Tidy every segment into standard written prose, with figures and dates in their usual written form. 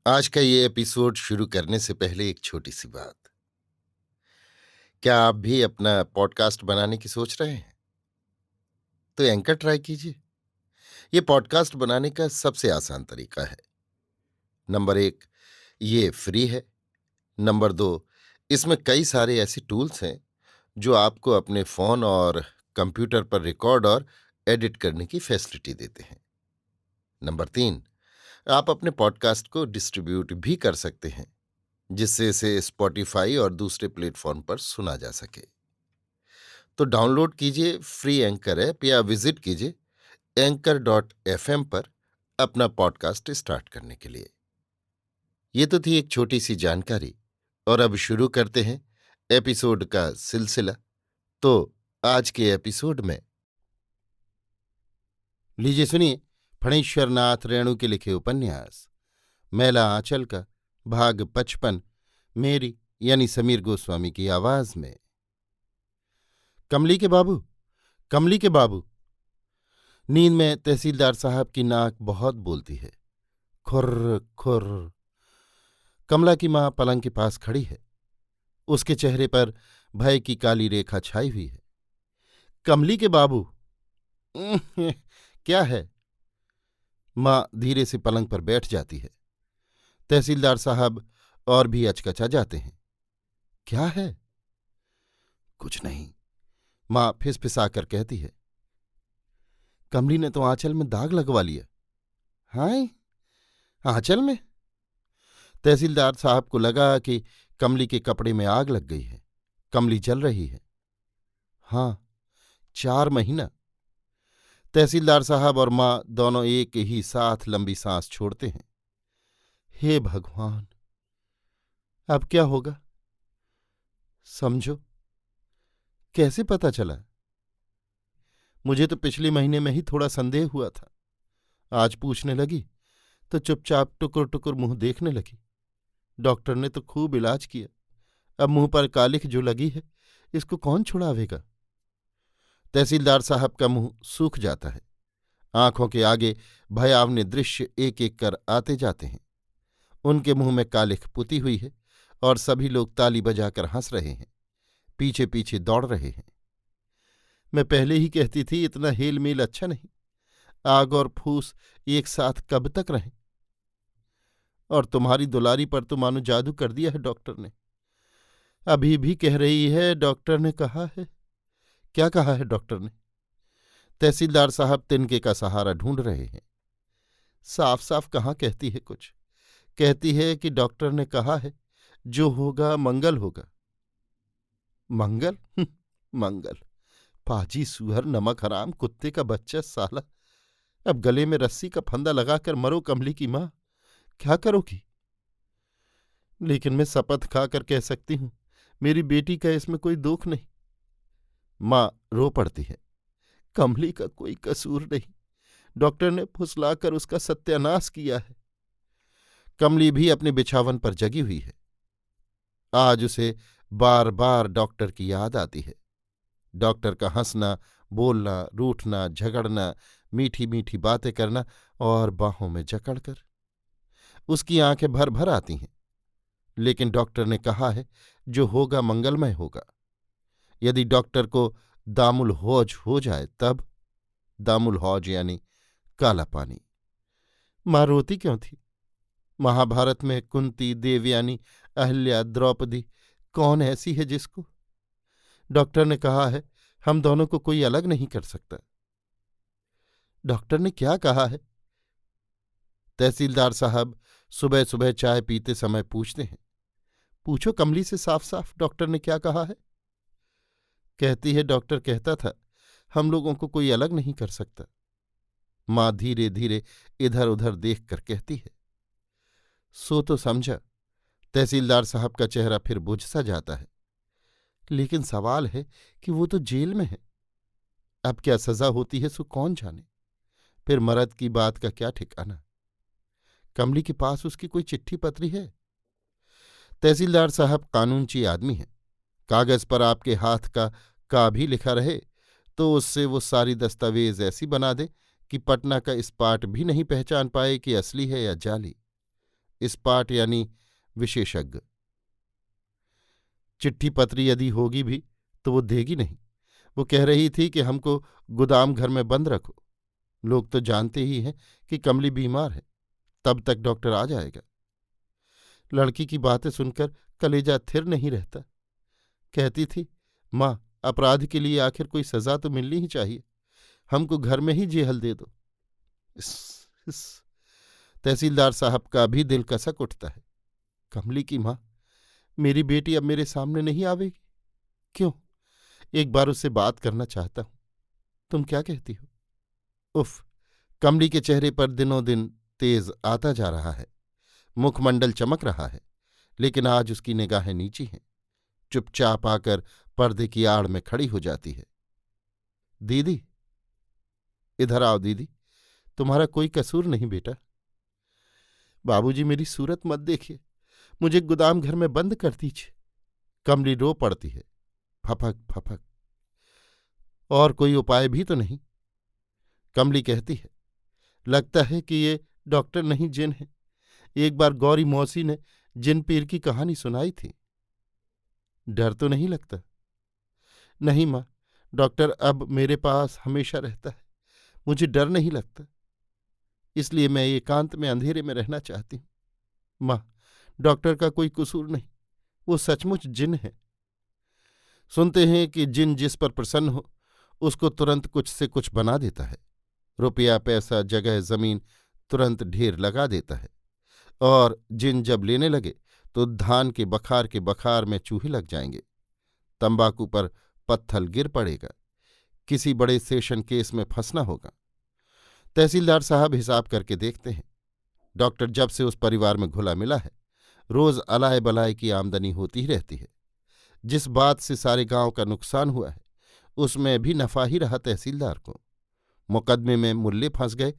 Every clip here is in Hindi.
आज का ये एपिसोड शुरू करने से पहले एक छोटी सी बात। क्या आप भी अपना पॉडकास्ट बनाने की सोच रहे हैं? तो एंकर ट्राई कीजिए। ये पॉडकास्ट बनाने का सबसे आसान तरीका है। नंबर 1, ये फ्री है। नंबर 2, इसमें कई सारे ऐसे टूल्स हैं जो आपको अपने फ़ोन और कंप्यूटर पर रिकॉर्ड और एडिट करने की फैसिलिटी देते हैं। नंबर 3, आप अपने पॉडकास्ट को डिस्ट्रीब्यूट भी कर सकते हैं, जिससे इसे स्पॉटिफाई और दूसरे प्लेटफॉर्म पर सुना जा सके। तो डाउनलोड कीजिए फ्री एंकर ऐप या विजिट कीजिए anchor.fm पर अपना पॉडकास्ट स्टार्ट करने के लिए। ये तो थी एक छोटी सी जानकारी, और अब शुरू करते हैं एपिसोड का सिलसिला। तो आज के एपिसोड में लीजिए सुनिए फणीश्वर नाथ रेणु के लिखे उपन्यास मैला आंचल का भाग 55, मेरी यानी समीर गोस्वामी की आवाज में। कमली के बाबू, कमली के बाबू। नींद में तहसीलदार साहब की नाक बहुत बोलती है। खुर्र खुर्र। कमला की मां पलंग के पास खड़ी है। उसके चेहरे पर भय की काली रेखा छाई हुई है। कमली के बाबू। क्या है? मां धीरे से पलंग पर बैठ जाती है। तहसीलदार साहब और भी अचकचा जाते हैं। क्या है? कुछ नहीं, मां फिसफिसाकर कहती है। कमली ने तो आंचल में दाग लगवा लिया। हाय, आंचल में? तहसीलदार साहब को लगा कि कमली के कपड़े में आग लग गई है। कमली जल रही है। हाँ, 4 महीना। तहसीलदार साहब और मां दोनों एक ही साथ लंबी सांस छोड़ते हैं। हे भगवान, अब क्या होगा? समझो, कैसे पता चला? मुझे तो पिछले महीने में ही थोड़ा संदेह हुआ था। आज पूछने लगी तो चुपचाप टुकुर टुकुर मुंह देखने लगी। डॉक्टर ने तो खूब इलाज किया। अब मुंह पर कालिख जो लगी है, इसको कौन छुड़ावेगा? तहसीलदार साहब का मुंह सूख जाता है। आंखों के आगे भयावने दृश्य एक एक कर आते जाते हैं। उनके मुंह में कालिख पुती हुई है और सभी लोग ताली बजाकर हंस रहे हैं, पीछे पीछे दौड़ रहे हैं। मैं पहले ही कहती थी इतना हेल मेल अच्छा नहीं। आग और फूस एक साथ कब तक रहें? और तुम्हारी दुलारी पर तो मानो जादू कर दिया है डॉक्टर ने। अभी भी कह रही है डॉक्टर ने कहा है। क्या कहा है डॉक्टर ने? तहसीलदार साहब तिनके का सहारा ढूंढ रहे हैं। साफ साफ कहाँ कहती है कुछ। कहती है कि डॉक्टर ने कहा है जो होगा मंगल होगा। मंगल? मंगल? पाजी सुअर, नमक हराम, कुत्ते का बच्चा साला। अब गले में रस्सी का फंदा लगाकर मरो कमली की मां। क्या करोगी? लेकिन मैं शपथ खाकर कह सकती हूं, मेरी बेटी का इसमें कोई दोख नहीं। मां रो पड़ती है। कमली का कोई कसूर नहीं। डॉक्टर ने फुसलाकर उसका सत्यानाश किया है। कमली भी अपने बिछावन पर जगी हुई है। आज उसे बार बार डॉक्टर की याद आती है। डॉक्टर का हंसना, बोलना, रूठना, झगड़ना, मीठी मीठी बातें करना और बाहों में जकड़कर। उसकी आंखें भर भर आती हैं। लेकिन डॉक्टर ने कहा है जो होगा मंगलमय होगा। यदि डॉक्टर को दामुल हौज हो जाए तब? दामुल हौज यानी काला पानी। मां रोती क्यों थी? महाभारत में कुंती, देवयानी, अहल्या, द्रौपदी, कौन ऐसी है जिसको? डॉक्टर ने कहा है हम दोनों को कोई अलग नहीं कर सकता। डॉक्टर ने क्या कहा है? तहसीलदार साहब सुबह सुबह चाय पीते समय पूछते हैं। पूछो कमली से साफ साफ, डॉक्टर ने क्या कहा है? कहती है डॉक्टर कहता था हम लोगों को कोई अलग नहीं कर सकता। मां धीरे धीरे इधर उधर देख कर कहती है। सो तो समझा। तहसीलदार साहब का चेहरा फिर बुझ सा जाता है। लेकिन सवाल है कि वो तो जेल में है। अब क्या सजा होती है सो कौन जाने। फिर मरद की बात का क्या ठिकाना। कमली के पास उसकी कोई चिट्ठी पत्री है? तहसीलदार साहब कानूनची आदमी हैं। कागज पर आपके हाथ का भी लिखा रहे तो उससे वो सारी दस्तावेज ऐसी बना दे कि पटना का इस्पाट भी नहीं पहचान पाए कि असली है या जाली। स्पाट यानी विशेषज्ञ। चिट्ठी पत्री यदि होगी भी तो वो देगी नहीं। वो कह रही थी कि हमको गोदाम घर में बंद रखो, लोग तो जानते ही हैं कि कमली बीमार है, तब तक डॉक्टर आ जाएगा। लड़की की बातें सुनकर कलेजा थिर नहीं रहता। कहती थी, माँ, अपराध के लिए आखिर कोई सजा तो मिलनी ही चाहिए, हमको घर में ही जेहल दे दो। इस तहसीलदार साहब का भी दिल कसक उठता है। कमली की माँ, मेरी बेटी अब मेरे सामने नहीं आवेगी? क्यों? एक बार उससे बात करना चाहता हूं। तुम क्या कहती हो? उफ! कमली के चेहरे पर दिनों दिन तेज आता जा रहा है, मुखमंडल चमक रहा है, लेकिन आज उसकी निगाहें नीची हैं। चुपचाप आकर पर्दे की आड़ में खड़ी हो जाती है। दीदी, इधर आओ दीदी, तुम्हारा कोई कसूर नहीं बेटा। बाबूजी, मेरी सूरत मत देखिए, मुझे गोदाम घर में बंद कर दीजिए। कमली रो पड़ती है, फपक फपक। और कोई उपाय भी तो नहीं? कमली कहती है, लगता है कि ये डॉक्टर नहीं जिन है। एक बार गौरी मौसी ने जिन पीर की कहानी सुनाई थी। डर तो नहीं लगता? नहीं माँ, डॉक्टर अब मेरे पास हमेशा रहता है, मुझे डर नहीं लगता। इसलिए मैं एकांत में अंधेरे में रहना चाहती हूँ। माँ, डॉक्टर का कोई कसूर नहीं, वो सचमुच जिन है। सुनते हैं कि जिन जिस पर प्रसन्न हो उसको तुरंत कुछ से कुछ बना देता है। रुपया पैसा जगह जमीन तुरंत ढेर लगा देता है, और जिन जब लेने लगे तो धान के बखार में चूहे लग जाएंगे, तंबाकू पर पत्थल गिर पड़ेगा, किसी बड़े सेशन केस में फंसना होगा। तहसीलदार साहब हिसाब करके देखते हैं, डॉक्टर जब से उस परिवार में घुला मिला है, रोज अलाय बलाय की आमदनी होती ही रहती है। जिस बात से सारे गांव का नुकसान हुआ है उसमें भी नफा ही रहा तहसीलदार को। मुकदमे में मुल्ले फंस गए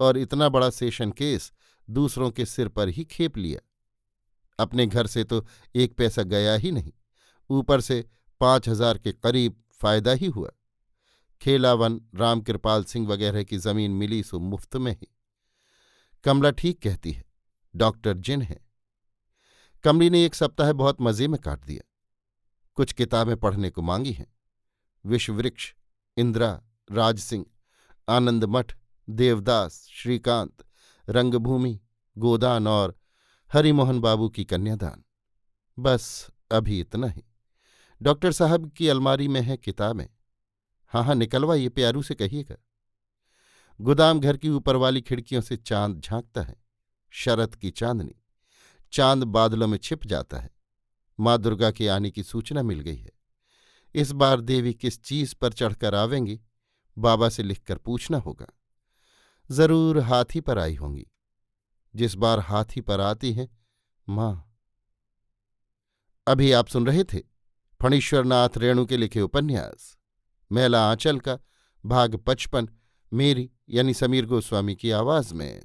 और इतना बड़ा सेशन केस दूसरों के सिर पर ही खेप लिया। अपने घर से तो एक पैसा गया ही नहीं, ऊपर से 5,000 के करीब फायदा ही हुआ। खेलावन, रामकृपाल सिंह वगैरह की जमीन मिली सो मुफ्त में ही। कमला ठीक कहती है, डॉक्टर जिन है। कमली ने एक सप्ताह बहुत मजे में काट दिया। कुछ किताबें पढ़ने को मांगी हैं। विषवृक्ष, इंदिरा, राजसिंह, आनंद मठ, देवदास, श्रीकांत, रंगभूमि, गोदान और हरिमोहन बाबू की कन्यादान। बस अभी इतना ही। डॉक्टर साहब की अलमारी में है किताबें। हाँ, निकलवाइए, प्यारू से कहिएगा। गोदाम घर की ऊपर वाली खिड़कियों से चांद झांकता है, शरत की चांदनी। चांद बादलों में छिप जाता है। माँ दुर्गा के आने की सूचना मिल गई है। इस बार देवी किस चीज पर चढ़कर आवेंगी, बाबा से लिखकर पूछना होगा। जरूर हाथी पर आई होंगी। जिस बार हाथी पर आती हैं माँ। अभी आप सुन रहे थे फणीश्वरनाथ रेणु के लिखे उपन्यास मैला आंचल का भाग 55, मेरी यानी समीर गोस्वामी की आवाज में।